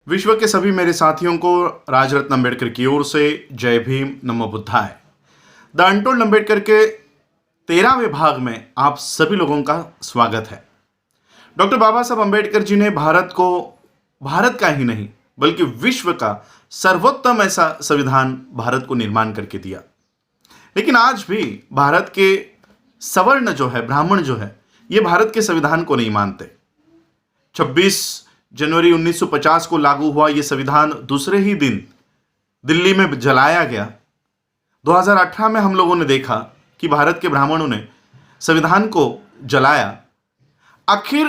विश्व के सभी मेरे साथियों को राजरत्न अंबेडकर की ओर से जय भीम, नमो बुद्धाय। द अनटोल्ड अंबेडकर के 13वें भाग में आप सभी लोगों का स्वागत है। डॉक्टर बाबा साहब अंबेडकर जी ने भारत का ही नहीं बल्कि विश्व का सर्वोत्तम ऐसा संविधान भारत को निर्माण करके दिया। लेकिन आज भी भारत के सवर्ण जो है, ब्राह्मण जो है, ये भारत के संविधान को नहीं मानते। 26 जनवरी 1950 को लागू हुआ यह संविधान दूसरे ही दिन दिल्ली में जलाया गया। 2018 में हम लोगों ने देखा कि भारत के ब्राह्मणों ने संविधान को जलाया। आखिर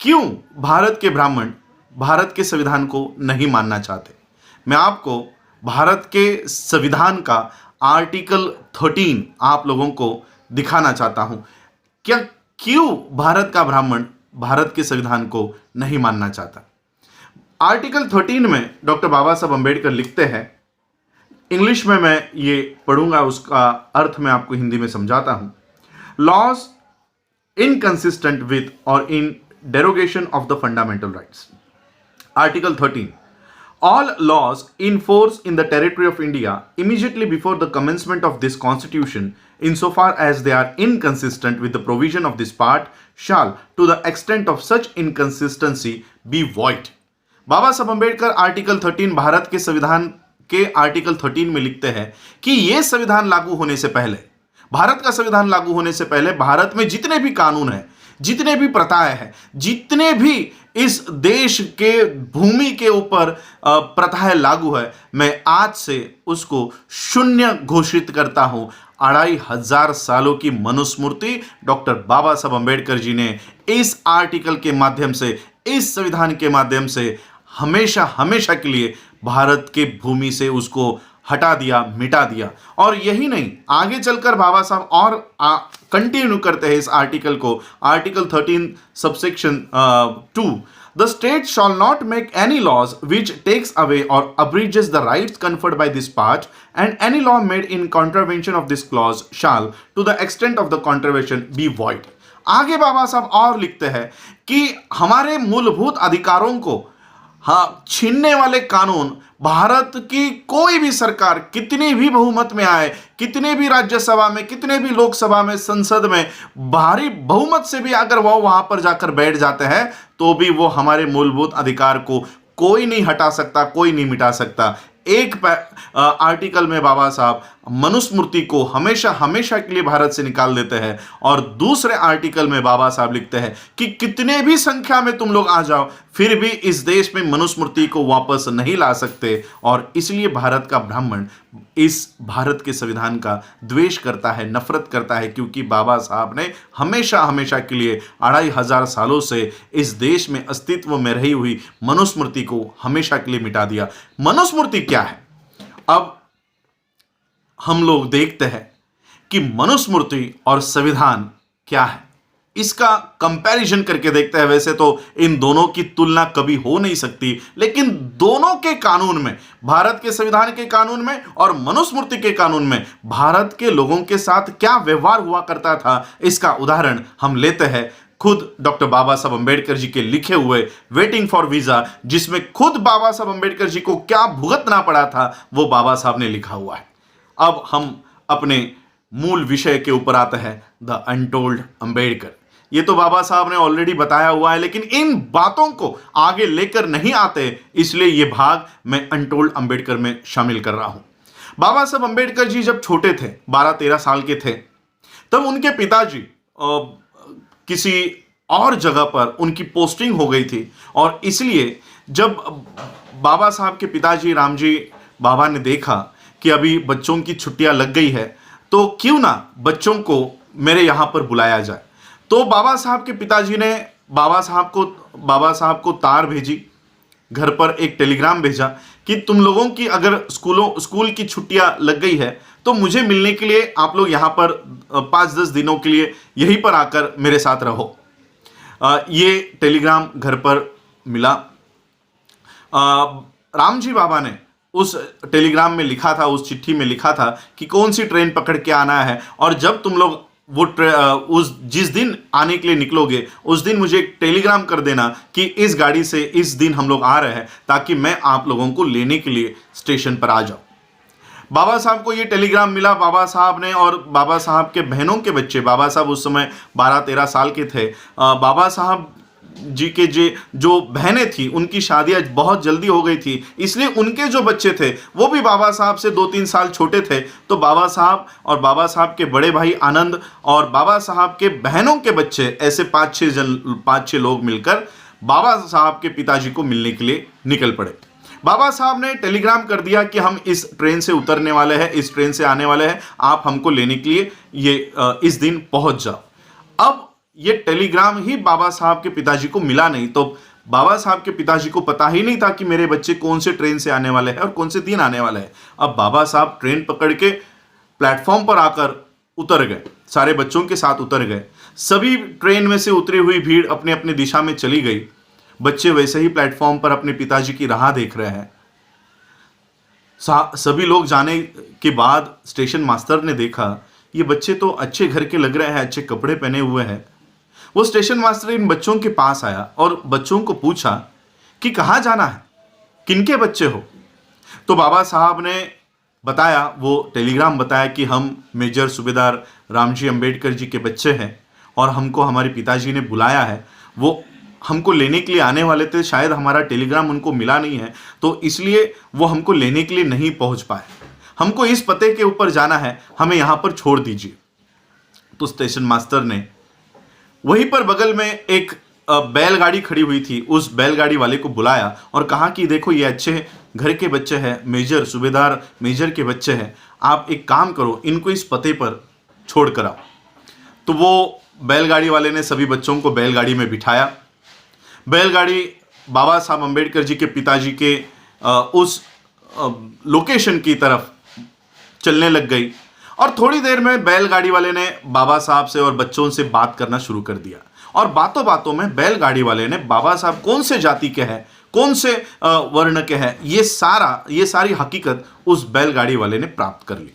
क्यों भारत के ब्राह्मण भारत के संविधान को नहीं मानना चाहते? मैं आपको भारत के संविधान का आर्टिकल 13 आप लोगों को दिखाना चाहता हूं। क्यों भारत का ब्राह्मण भारत के संविधान को नहीं मानना चाहता? आर्टिकल 13 में डॉक्टर बाबा साहब अंबेडकर लिखते हैं, इंग्लिश में मैं ये पढ़ूंगा, उसका अर्थ मैं आपको हिंदी में समझाता हूं। लॉज इनकंसिस्टेंट विथ और in derogation of the fundamental rights. Article 13, all laws in force in the territory of India immediately before the commencement of this constitution, insofar as they are inconsistent with the provision of this part, shall to the extent of such inconsistency be void। बाबा साहब Ambedkar article 13 Bharat के संविधान के article 13 में लिखते हैं कि यह संविधान लागू होने से पहले, भारत का संविधान लागू होने से पहले भारत में जितने भी कानून हैं, जितने भी प्रथाएं हैं, जितने भी इस देश के भूमि के ऊपर प्रथाएं लागू है, मैं आज से उसको शून्य घोषित करता हूं। 2500 सालों की मनुस्मृति डॉक्टर बाबा साहब अंबेडकर जी ने इस आर्टिकल के माध्यम से, इस संविधान के माध्यम से हमेशा हमेशा के लिए भारत के भूमि से उसको हटा दिया, मिटा दिया। और यही नहीं, आगे चलकर बाबा साहब और कंटिन्यू करते हैं इस आर्टिकल को। Article 13 subsection 2, the state shall not make any laws which takes away और abridges the rights conferred by this part, and any law made in contravention of this clause shall to the extent of the contravention be void। आगे बाबा साहब और लिखते हैं कि हमारे मूलभूत अधिकारों को छीनने वाले कानून भारत की कोई भी सरकार कितनी भी बहुमत में आए, कितने भी राज्यसभा में, कितने भी लोकसभा में, संसद में भारी बहुमत से भी अगर वो वहां पर जाकर बैठ जाते हैं तो भी वो हमारे मूलभूत अधिकार को कोई नहीं हटा सकता, कोई नहीं मिटा सकता। एक आर्टिकल में बाबा साहब मनुस्मृति को हमेशा हमेशा के लिए भारत से निकाल देते हैं और दूसरे आर्टिकल में बाबा साहब लिखते हैं कि कितने भी संख्या में तुम लोग आ जाओ, फिर भी इस देश में मनुस्मृति को वापस नहीं ला सकते। और इसलिए भारत का ब्राह्मण इस भारत के संविधान का द्वेष करता है, नफरत करता है, क्योंकि बाबा साहब ने हमेशा हमेशा के लिए 2500 सालों से इस देश में अस्तित्व में रही हुई मनुस्मृति को हमेशा के लिए मिटा दिया। मनुस्मृति क्या है? अब हम लोग देखते हैं कि मनुस्मृति और संविधान क्या है, इसका कंपैरिजन करके देखते हैं। वैसे तो इन दोनों की तुलना कभी हो नहीं सकती, लेकिन दोनों के कानून में, भारत के संविधान के कानून में और मनुस्मृति के कानून में भारत के लोगों के साथ क्या व्यवहार हुआ करता था, इसका उदाहरण हम लेते हैं खुद डॉक्टर बाबा साहब अंबेडकर जी के लिखे हुए वेटिंग फॉर वीजा, जिसमें खुद बाबा साहब अंबेडकर जी को क्या भुगतना पड़ा था वो बाबा साहब ने लिखा हुआ है। अब हम अपने मूल विषय के ऊपर आते हैं, द अनटोल्ड अंबेडकर। ये तो बाबा साहब ने ऑलरेडी बताया हुआ है, लेकिन इन बातों को आगे लेकर नहीं आते, इसलिए ये भाग मैं अनटोल्ड अंबेडकर में शामिल कर रहा हूं। बाबा साहब अंबेडकर जी जब छोटे थे, 12-13 साल के थे, तब उनके पिताजी किसी और जगह पर उनकी पोस्टिंग हो गई थी। और इसलिए जब बाबा साहब के पिताजी रामजी बाबा ने देखा कि अभी बच्चों की छुट्टियां लग गई है, तो क्यों ना बच्चों को मेरे यहां पर बुलाया जाए। तो बाबा साहब के पिताजी ने बाबा साहब को तार भेजी, घर पर एक टेलीग्राम भेजा कि तुम लोगों की अगर स्कूल की छुट्टियां लग गई है तो मुझे मिलने के लिए आप लोग यहाँ पर 5-10 दिनों के लिए यहीं पर आकर मेरे साथ रहो। ये टेलीग्राम घर पर मिला। रामजी बाबा ने उस टेलीग्राम में लिखा था, उस चिट्ठी में लिखा था कि कौन सी ट्रेन पकड़ के आना है, और जब तुम लोग उस जिस दिन आने के लिए निकलोगे उस दिन मुझे एक टेलीग्राम कर देना कि इस गाड़ी से इस दिन हम लोग आ रहे हैं, ताकि मैं आप लोगों को लेने के लिए स्टेशन पर आ जाऊं। बाबा साहब को ये टेलीग्राम मिला। बाबा साहब ने और बाबा साहब के बहनों के बच्चे, बाबा साहब उस समय 12-13 साल के थे, बाबा साहब जी के जो बहनें थी उनकी शादियां बहुत जल्दी हो गई थी, इसलिए उनके जो बच्चे थे वो भी बाबा साहब से 2-3 साल छोटे थे। तो बाबा साहब और बाबा साहब के बड़े भाई आनंद और बाबा साहब के बहनों के बच्चे, ऐसे 5-6 लोग मिलकर बाबा साहब के पिताजी को मिलने के लिए निकल पड़े। बाबा साहब ने टेलीग्राम कर दिया कि हम इस ट्रेन से उतरने वाले हैं, इस ट्रेन से आने वाले हैं, आप हमको लेने के लिए इस दिन पहुंच जाओ। अब ये टेलीग्राम ही बाबा साहब के पिताजी को मिला नहीं, तो बाबा साहब के पिताजी को पता ही नहीं था कि मेरे बच्चे कौन से ट्रेन से आने वाले हैं और कौन से दिन आने वाले हैं। अब बाबा साहब ट्रेन पकड़ के प्लेटफॉर्म पर आकर उतर गए, सारे बच्चों के साथ उतर गए। सभी ट्रेन में से उतरी हुई भीड़ अपने अपने दिशा में चली गई। बच्चे वैसे ही प्लेटफॉर्म पर अपने पिताजी की राह देख रहे हैं। सभी लोग जाने के बाद स्टेशन मास्टर ने देखा ये बच्चे तो अच्छे घर के लग रहे हैं, अच्छे कपड़े पहने हुए हैं। वो स्टेशन मास्टर इन बच्चों के पास आया और बच्चों को पूछा कि कहाँ जाना है, किनके बच्चे हो। तो बाबा साहब ने बताया, वो टेलीग्राम बताया कि हम मेजर सूबेदार रामजी अंबेडकर जी के बच्चे हैं और हमको हमारे पिताजी ने बुलाया है। वो हमको लेने के लिए आने वाले थे, शायद हमारा टेलीग्राम उनको मिला नहीं है तो इसलिए वो हमको लेने के लिए नहीं पहुंच पाए। हमको इस पते के ऊपर जाना है, हमें यहाँ पर छोड़ दीजिए। तो स्टेशन मास्टर ने वहीं पर बगल में एक बैलगाड़ी खड़ी हुई थी, उस बैलगाड़ी वाले को बुलाया और कहा कि देखो ये अच्छे घर के बच्चे हैं, मेजर सूबेदार मेजर के बच्चे हैं, आप एक काम करो, इनको इस पते पर छोड़ कर आओ। तो वो बैलगाड़ी वाले ने सभी बच्चों को बैलगाड़ी में बिठाया। बैलगाड़ी बाबा साहब अंबेडकर जी के पिताजी के उस लोकेशन की तरफ चलने लग गई और थोड़ी देर में बैलगाड़ी वाले ने बाबा साहब से और बच्चों से बात करना शुरू कर दिया। और बातों बातों में बैलगाड़ी वाले ने बाबा साहब कौन से जाति के हैं, कौन से वर्ण के हैं, ये सारी हकीकत उस बैलगाड़ी वाले ने प्राप्त कर ली।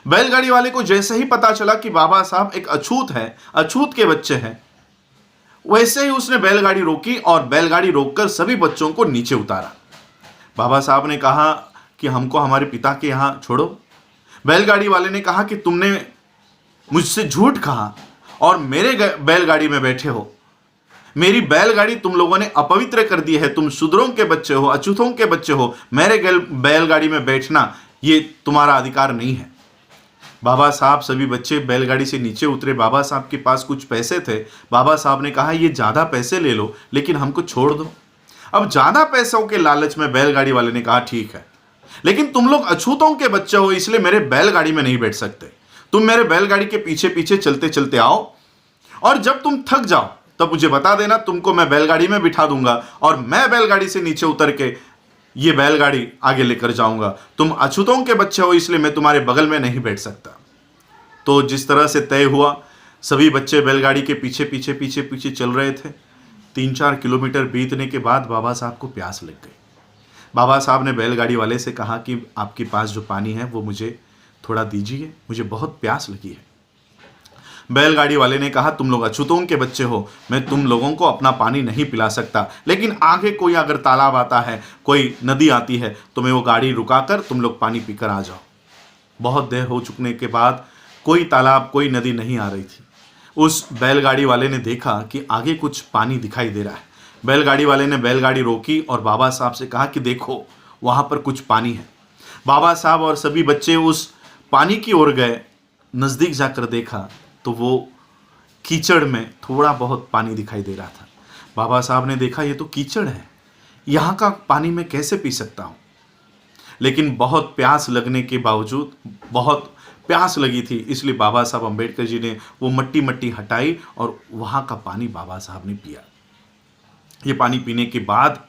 बैलगाड़ी वाले को जैसे ही पता चला कि बाबा साहब एक अछूत है, अछूत के बच्चे हैं, वैसे ही उसने बैलगाड़ी रोकी और बैलगाड़ी रोककर सभी बच्चों को नीचे उतारा। बाबा साहब ने कहा कि हमको हमारे पिता के यहाँ छोड़ो। बैलगाड़ी वाले ने कहा कि तुमने मुझसे झूठ कहा और मेरे बैलगाड़ी में बैठे हो। मेरी बैलगाड़ी तुम लोगों ने अपवित्र कर दी है, तुम शूद्रों के बच्चे हो, अछूतों के बच्चे हो, मेरे बैलगाड़ी में बैठना ये तुम्हारा अधिकार नहीं है। बाबा साहब सभी बच्चे बैलगाड़ी से नीचे उतरे। बाबा साहब के पास कुछ पैसे थे। बाबा साहब ने कहा ये ज़्यादा पैसे ले लो लेकिन हमको छोड़ दो। अब ज़्यादा पैसों के लालच में बैलगाड़ी वाले ने कहा ठीक है, लेकिन तुम लोग अछूतों के बच्चे हो इसलिए मेरे बैलगाड़ी में नहीं बैठ सकते। तुम मेरे बैलगाड़ी के पीछे पीछे चलते चलते आओ और जब तुम थक जाओ तब मुझे बता देना, तुमको मैं बैलगाड़ी में बिठा दूंगा और मैं बैलगाड़ी से नीचे उतर के ये बैलगाड़ी आगे लेकर जाऊंगा। तुम अछूतों के बच्चे हो इसलिए मैं तुम्हारे बगल में नहीं बैठ सकता। तो जिस तरह से तय हुआ, सभी बच्चे बैलगाड़ी के पीछे पीछे पीछे पीछे चल रहे थे। 3-4 किलोमीटर बीतने के बाद बाबा साहब को प्यास लग गई। बाबा साहब ने बैलगाड़ी वाले से कहा कि आपके पास जो पानी है वो मुझे थोड़ा दीजिए, मुझे बहुत प्यास लगी है। बैलगाड़ी वाले ने कहा तुम लोग अछूतों के बच्चे हो, मैं तुम लोगों को अपना पानी नहीं पिला सकता, लेकिन आगे कोई अगर तालाब आता है, कोई नदी आती है तो मैं वो गाड़ी रुकाकर तुम लोग पानी पीकर आ जाओ। बहुत देर हो चुकने के बाद कोई तालाब, कोई नदी नहीं आ रही थी। उस बैलगाड़ी वाले ने देखा कि आगे कुछ पानी दिखाई दे रहा है। बैलगाड़ी वाले ने बैलगाड़ी रोकी और बाबा साहब से कहा कि देखो वहाँ पर कुछ पानी है। बाबा साहब और सभी बच्चे उस पानी की ओर गए। नज़दीक जाकर देखा तो वो कीचड़ में थोड़ा बहुत पानी दिखाई दे रहा था। बाबा साहब ने देखा ये तो कीचड़ है, यहाँ का पानी मैं कैसे पी सकता हूँ। लेकिन बहुत प्यास लगने के बावजूद, बहुत प्यास लगी थी, इसलिए बाबा साहब अंबेडकर जी ने वो मट्टी मट्टी हटाई और वहाँ का पानी बाबा साहब ने पिया। ये पानी पीने के बाद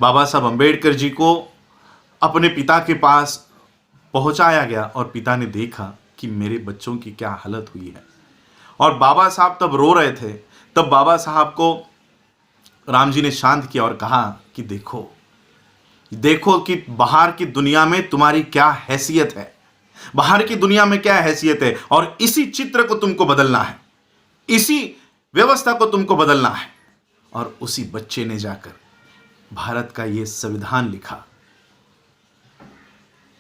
बाबा साहब अंबेडकर जी को अपने पिता के पास पहुंचाया गया और पिता ने देखा कि मेरे बच्चों की क्या हालत हुई है। और बाबा साहब तब रो रहे थे। तब बाबा साहब को राम जी ने शांत किया और कहा कि देखो कि बाहर की दुनिया में तुम्हारी क्या हैसियत है, बाहर की दुनिया में क्या हैसियत है, और इसी चित्र को तुमको बदलना है, इसी व्यवस्था को तुमको बदलना है। और उसी बच्चे ने जाकर भारत का यह संविधान लिखा।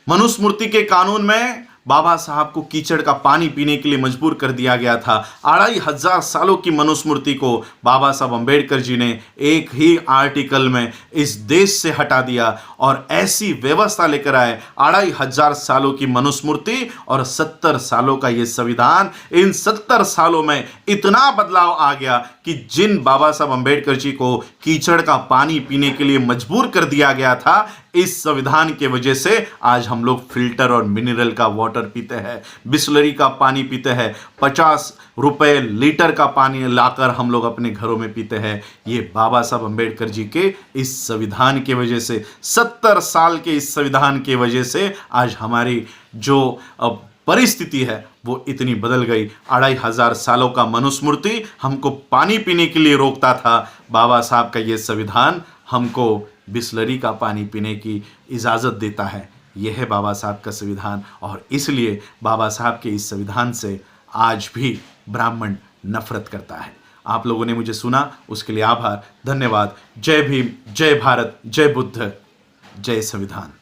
मनुस्मृति के कानून में बाबा साहब को कीचड़ का पानी पीने के लिए मजबूर कर दिया गया था। 2500 सालों की मनुस्मृति को बाबा साहब अंबेडकर जी ने एक ही आर्टिकल में इस देश से हटा दिया और ऐसी व्यवस्था लेकर आए। 2500 सालों की मनुस्मृति और 70 सालों का यह संविधान, इन 70 सालों में इतना बदलाव आ गया कि जिन बाबा साहब अंबेडकर जी को कीचड़ का पानी पीने के लिए मजबूर कर दिया गया था, इस संविधान के वजह से आज हम लोग फिल्टर और मिनरल का वाटर पीते हैं, बिस्लरी का पानी पीते हैं, 50 रुपए लीटर का पानी लाकर हम लोग अपने घरों में पीते हैं। ये बाबा साहब अंबेडकर जी के इस संविधान की वजह से, 70 साल के इस संविधान की वजह से आज हमारी जो परिस्थिति है वो इतनी बदल गई। 2500 सालों का मनुस्मृति हमको पानी पीने के लिए रोकता था, बाबा साहब का ये संविधान हमको बिस्लरी का पानी पीने की इजाज़त देता है। यह है बाबा साहब का संविधान, और इसलिए बाबा साहब के इस संविधान से आज भी ब्राह्मण नफरत करता है। आप लोगों ने मुझे सुना, उसके लिए आभार, धन्यवाद। जय भीम, जय भारत, जय बुद्ध, जय संविधान।